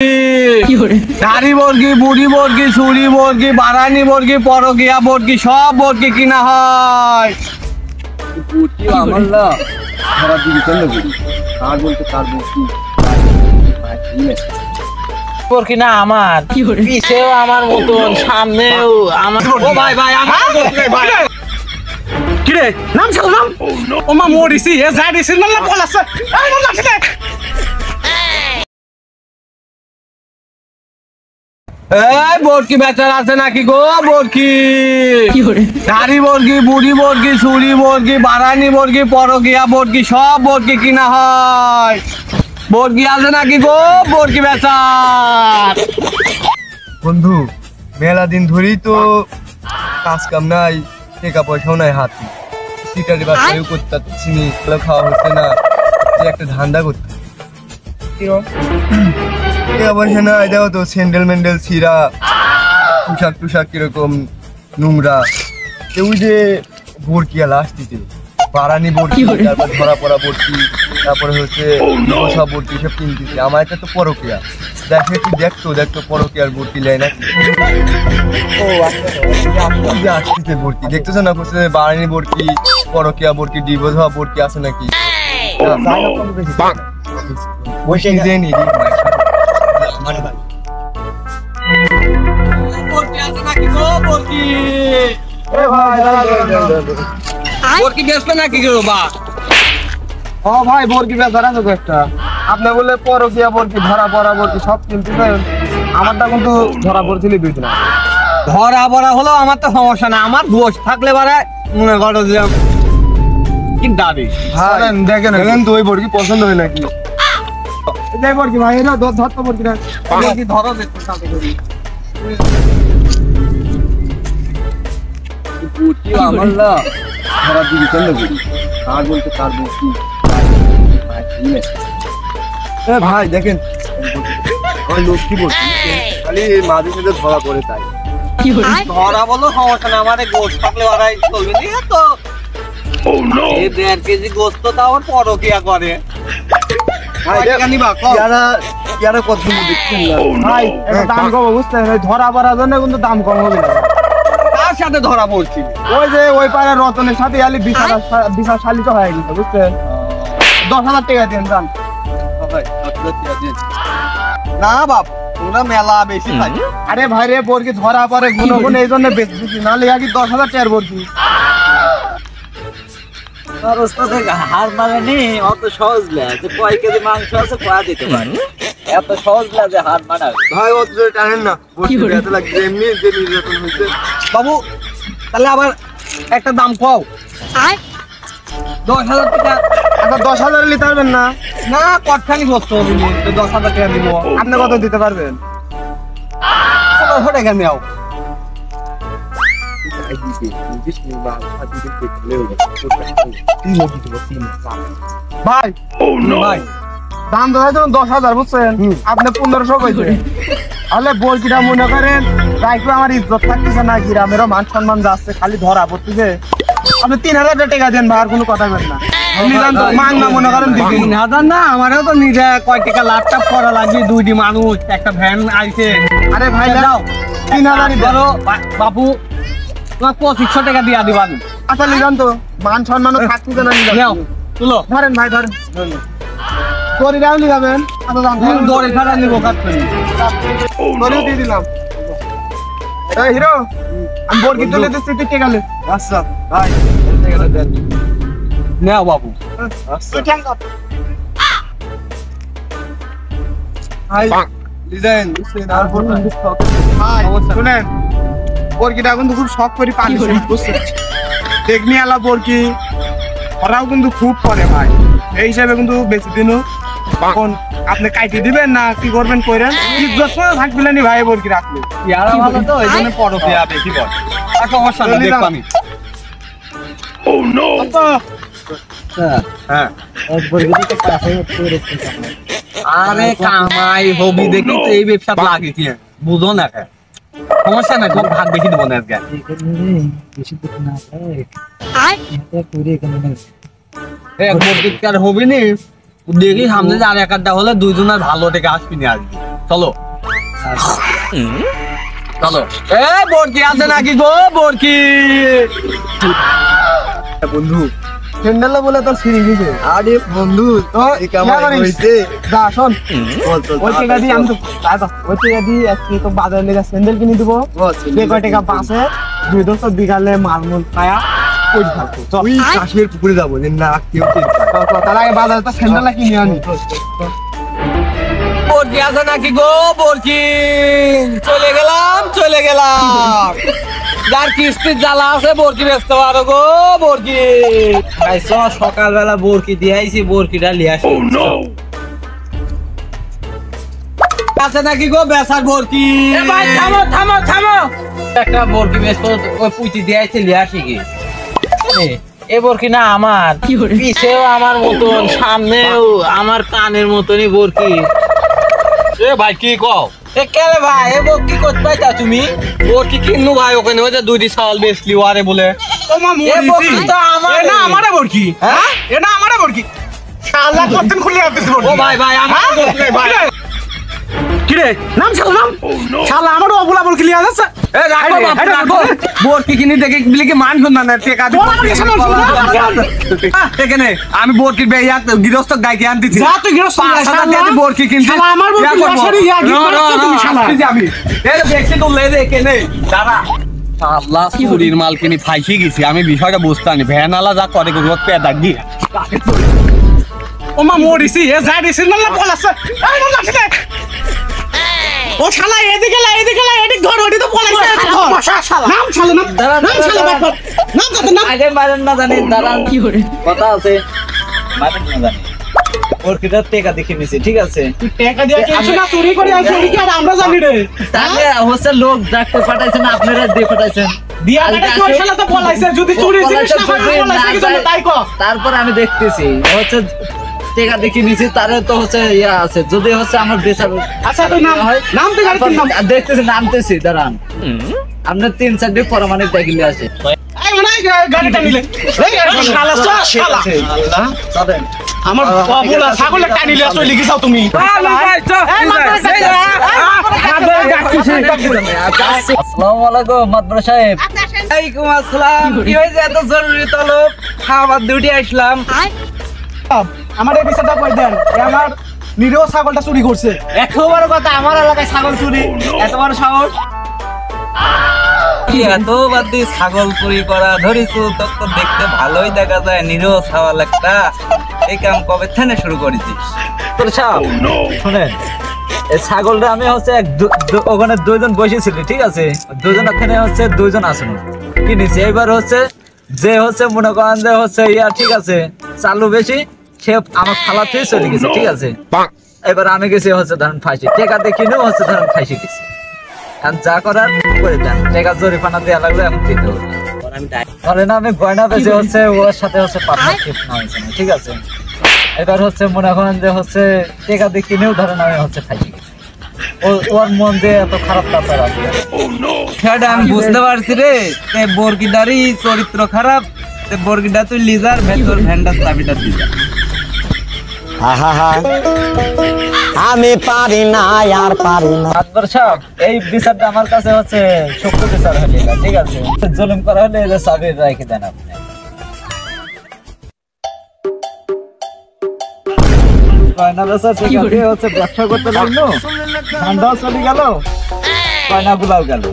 নারী মুরগি, বুড়ি মুরগি, চুরি মুরগি, বারানি মুরগি, পরকিয়া মুরগি, সব মুরগি কিনা হয়। মুরগি না আমার পিছেও আমার মতন, সামনেও আমার। ও ভাই ভাই কিরে নাম ছিল নাম ও মা মরিছি এ যাই দিছি না বল আছে এই না আছে এই মুরগি বেচার আছে নাকি গো? মুরগি নারী মুরগি, বুড়ি মুরগি, চুরি মুরগি, বারানি মুরগি, পরকিয়া মুরগি, সব মুরগি কিনা হয়। মুরগি আছে নাকি গো? মুরগি বেচার। বন্ধু মেলা দিন ধরেই তো কাজ কাম নাই, টাকা পয়সাও নাই হাতে, সিটারি বাচ্চাও করতে পারছি না, খাওয়া হচ্ছে না, একটা ধান্দা করতে। টাকা পয়সা নাই, দেখো তো স্যান্ডেল ম্যান্ডেল ছিঁড়া, পোশাক টুশাক কিরকম নোংরা। ওই যে বরকিয়া লাস্ট দিতে বারানি বরকি, তারপর ধরা পড়া বরকি, তারপরে হচ্ছে বসা বরকি, সব কিনতেছি। আমার একটা তো পরকিয়া, দেখে কি দেখতো পরকিয়ার বরকি লাই না। ও আচ্ছা আসতেছে বরকি, দেখতেছো না? করছে বারানি বরকি, পরকিয়া বরকি, ডিভোর্স হওয়া বরকি আছে নাকি? আপনার বলে পরকিয়া বরকি, ধরা পড়া বরকি সব কিনতেছেন, আমারটা কিন্তু ধরা পড়ছিল দুই দিন। ধরা পড়া হলো আমার তো সমস্যা না, আমার দোষ থাকলে বারে মনে করো যে কি দাবি দেখেন তো ওই বরকি পছন্দ হয় নাকি? বরকি ভাই এটা ধরতো বরকি না ধরো দেখতে সাথে করি আমার না ধরা দিবি কেন করি আর বলতে কার বরকি ভাই দেখেন ওই লোক কি বলছি, খালি মাঝে সাথে ধরা পড়ে তাই। ধরা বলো সমস্যা না, আমার গোস্ত থাকলে ওরাই চলবে না তো। 1.5 কেজি গোস্ত তো আবার পরকিয়া করে। ধরা পড়ার জন্য কিন্তু দাম কম হবে না। কার সাথে ধরা পড়ছি? ওই যে ওই পাড়ার রতনের সাথে আলি বিশাল শালিত হয়ে গেছে, বুঝছেন? 10,000 টাকা দেন দাম। না বাপ তোমরা মেলা বেশি খাই। আরে ভাই রে বরকি ধরা পরে গুণ গুণ এই জন্য বেশি, নাহলে কি 10,000 টাকার বরকি। হার মানেনি অত সহজ না যে কয় কেজি মাংস আছে কয়া দিতে পারে, এত সহজ না যে হার মানাবে। ভাই অত জোরে টানেন না, এত লাগছে এমনি যে নির্যাতন হয়েছে। বাবু তাহলে আবার একটা দাম কও। 10,000 টাকা। আচ্ছা 10,000 নিতে পারবেন না? না কতখানি বস্তু হবে 10,000 টাকা দিব। আপনি কত দিতে পারবেন? 1500 টাকা নেও। ভাই ভাই দাম ধরে 10,000 বুঝছেন, আপনি 1500 কইছে। তাহলে বরকিটা মনে করেন রাইখলে আমার ইজ্জত থাকতেছে না, গ্রামেরও মান সম্মান যাচ্ছে, খালি ধরা পড়তেছে। আপনি 3,000 টাকা দেন ভাই, আর কোনো কথা বলেন না। মান না মনে করেন 3,000 না, আমারও তো নিজে কয় টাকা ল্যাপটপ করা লাগবে, 2টি মানুষ, একটা ভ্যান আইছে। আরে ভাই দাও 3,000 ধরো বাবু, তোমার 2500 টাকা দিয়া দিবা। আচ্ছা লিজান তো মান সম্মানও থাকতেছে না, নিলাম তুলো ধরেন ভাই ধরেন। দড়ি রাউলি যাবেন? আচ্ছা দাম দড়ি ছাড়া নিব কাট করি দড়িও দিয়ে দিলাম। এই হিরো আমি বরকি তুলে দিচ্ছি, তুই টেকা লে। আচ্ছা ভাই টেকা দেন নাও বাবু। আচ্ছা ভাই ডিজাইন বুঝছেন আর বলুন ভাই শুনেন, বরকিটা কিন্তু খুব শখ করে পালি বুঝছেন, টেকনি আলা বরকি ওরাও কিন্তু খুব করে ভাই, এই হিসাবে কিন্তু বেশি দিনও এখন আপনি কাইটে দিবেন না কি করবেন কইরেন, ইজ্জত করে থাকবেন নি ভাই বরকি রাখলে। ইয়ারা ভালো তো এই জন্য পরকিয়া বেশি করে। আর সমস্যা না দেখব আমি। ও নো হ্যাঁ এক বরকিতে কাছে করে রাখতে। আরে কামাই হবি দেখি তো এই ব্যবসা লাগিয়েছি, বুঝো না কে সমস্যা নাই, খুব ভাগ বেশি দেব না আজকে বেশি দেব না এটা করে এখানে এক বরকিতে আর হবি নি দেখি সামনে যে আর একটা হলে দুইজনের ভালো থেকে আসবি না আজকে। চলো চলো। এ বরকি আছে নাকি গো? বরকি বন্ধু স্যান্ডেল বলে তোর ছিঁড়ে গেছে। আরে বন্ধু তো এই কামাই ইয়া করিস। হইছে। যা শোন বল চল ওই টাকা দিয়ে আমি তো ওই টাকা দিয়ে আজকে তো বাজারে লেগে স্যান্ডেল কিনে দিব। যে কয় টাকা বাঁচে 200 বিঘালে মালমূল খায়া ওই থাকবো। চল ওই কাশের পুকুরে যাবো যে না কেউ টের পায়। চল, চল, তার আগে বাজারে তো স্যান্ডেল কিনে আনি। বরকি আছে নাকি গো? বরকি চলে গেলাম যার কিস্তির জ্বালা আছে বরকি বেচতে পারো গো। বরকি সকালবেলা বরকি দিয়ে আইছি, বরকিটা লিয়ে আসি। আছে নাকি গো বেচার বরকি? থামো একটা বরকি বেচতে ওই পুঁতি দিয়ে আইছি, লিয়ে আসি কি? এ বরকি না আমার পিছেও আমার মতন, সামনেও আমার কানের মতনই বরকি। এ ভাই কি কও? এ কেলে ভাই এ বরকি করতে পাইতা তুমি? বরকি কিনু ভাই ওখানে ওই যে 2 সাল বেচলি ওয়ারে বলে। তোমার এ বরকি তো আমার, এ না আমারে বরকি। হ্যাঁ এ না আমারে বরকি। শালা কতদিন খুলে রাখতেছিস বরকি? ও ভাই আমার বরকি ভাই। কি রে নাম শালা নাম শালা আমারও অবলা বরকি লিয়া যাচ্ছে। এ রাখো বরকি কিনি দেখে বলি কি মান শুন না টেকা দি। এখানে আমি বরকি বেয়া গৃহস্থ গাইকে আনতেছি। যা তুই গৃহস্থ গাই, শালা। বরকি কিনছি। শালা আমার বরকি লাশারি ইয়া কি করছ তুমি শালা? আমি এর দেখছি তো লে দে কেনে দাদা শালা চুরির মাল কিনি ফাইসি গেছি। আমি বিষয়টা বুঝতে পারি ভ্যানালা যা করে গো পেদা দি ও মা মরিছি এ যাই দিছিস না বলাছে। এই না ঠিক আছে। ও শালা এদিকে লা এদিকে ঘর ওটি তো পলাইছে। নাম শালা নাম শালা বাপ নাম কত নাম আগে মারেন না জানি দাঁড়ান কি করে কথা আছে মারেন না জানি বরকিটা টেকা দেখে নিছি ঠিক আছে। তুই টাকা দিয়ে কিছু না চুরি করে আনছিস চুরি কি আর আমরা জানি রে। তাহলে হচ্ছে লোক ডাক্তার পাঠাইছেন আপনারা দিয়ে পাঠাইছেন দিয়া কাটা তোর শালা তো পলাইছে যদি চুরি জিনিস না হয় পলাইছে কি জন্য তাই কর। তারপর আমি দেখতেছি হচ্ছে টেকা দেখে নিছি তারে তো হচ্ছে ইয়া আছে যদি হচ্ছে আমার বেচার। আচ্ছা তুই নাম তুই গাড়ি নাম দেখতেছি নামতেছি দাঁড়ান আপনার 3-4 পরমাণিক দেখিলে আসে। এই মনে গাড়িটা নিলে এই শালা শালা চলেন আমার বাবুলা ছাগলে টানিলে চলে গিয়েছাও তুমি। আসসালামু আলাইকুম মাদবর সাহেব। ওয়ালাইকুম আসসালাম। কি হইছে এত জরুরি তলব? খাবার ডিউটি আসলাম। আমার এই বিষয়টা কই দেন। আমার নিরীহ ছাগলটা চুরি করছে। এত বড় কথা আমার এলাকায় ছাগল চুরি, এত বড় সাহস? কি এত বাদি ছাগল চুরি করা ধরিছো? তোর তো দেখতে ভালোই দেখা যায় নিরীহ ছাগল একটা। এই কাম কবে থেকে শুরু করেছিস? তোর সাহেব শুনেন এই ছাগলটা আমি হচ্ছে ওখানে 2 জন বসেছিল ঠিক আছে। 2 জন এখানে হচ্ছে 2 জন আসুন কিনেছি। এবার হচ্ছে যে হচ্ছে মনে করেন যে হচ্ছে ইয়া ঠিক আছে চালু বেশি সে আমার খালা থেকে চলে গেছে ঠিক আছে। এবার আমি গেছি হচ্ছে ধরেন ফাঁসি টেকা দিয়ে কিনেও হচ্ছে ধরেন ফাঁসি গেছি। এখন যা করার করে দেন টেকা জরিপানা দেওয়া লাগলো এখন দিতে হবে। ধরেন আমি গয়না বেঁচে হচ্ছে ওর সাথে হচ্ছে পার্টনারশিপ না হয়েছে না ঠিক আছে। এবার হচ্ছে মনে করেন যে হচ্ছে টেকা দিয়ে কিনেও ধরেন আমি হচ্ছে ফাঁসি গেছি। ওর মন দিয়ে এত খারাপ ব্যাপার আছে সেটা আমি বুঝতে পারছি রে। বর্গিদারই চরিত্র খারাপ। বর্গিদা তুই লিজার ভেতর ভ্যান্ডাস চাবিটা দিজা। আমি পারি না আর পারি না। মাদবর সাহেব এই বিচারটা আমার কাছে হচ্ছে সত্য বিচার হলে ঠিক আছে। জুলুম করা হলে যে চাবি রেখে দেন আপনি। গয়না বেচা টেকা দিয়ে হচ্ছে ব্যবসা করতে লাগলো, ঠান্ডাও চলে গেল, গয়না গুলাও গেল।